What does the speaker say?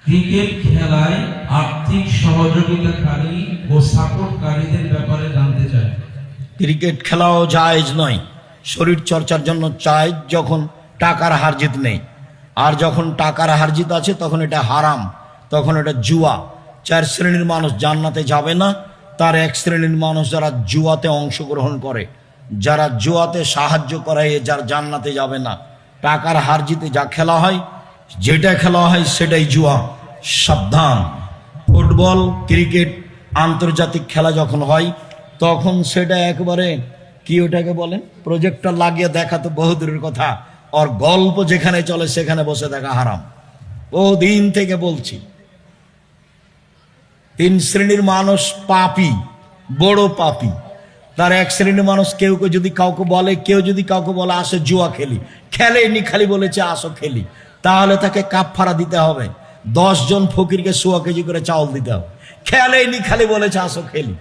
Cricket খেলায় আর্থিক সহযোগিতাকারী ও সাপোর্টকারীদের ব্যাপারে জানতে চাই। ক্রিকেট খেলাও জায়েজ নয়, শরীর চর্চার জন্য চাই যখন টাকার হারজিত নেই। আর যখন টাকার হারজিত আছে তখন এটা হারাম, তখন এটা জুয়া। 4 শ্রেণীর মানুষ জান্নাতে যাবে না। তার 1 শ্রেণীর মানুষ যারা জুয়াতে অংশগ্রহণ করে, যারা জুয়াতে সাহায্য করে, যার জান্নাতে যাবে না। টাকার হারজিতে যা খেলা হয়, যেটা খেলা হয় সেটাই জুয়া। সাবধান। ফুটবল, ক্রিকেট, আন্তর্জাতিক খেলা যখন হয় তখন সেটা একবারে কি ওটাকে বলেন, প্রজেক্টর লাগিয়ে দেখা তো বহু দূরের কথা, আর গল্প যেখানে চলে সেখানে বসে দেখা হারাম। বহুদিন থেকে বলছি। 3 শ্রেণীর মানুষ পাপী, বড় পাপী। তার 1 শ্রেণীর মানুষ কেউ যদি কাউকে বলে, আসো জুয়া খেলি, খেলেনি, খালি বলেছে আসো খেলি, তাহলে তাকে কাফারা দিতে হবে। 10 জন ফকিরকে 100 কেজি করে চাউল দিতে হবে। খেলেনি, খালি বলেছে আসো খেলি।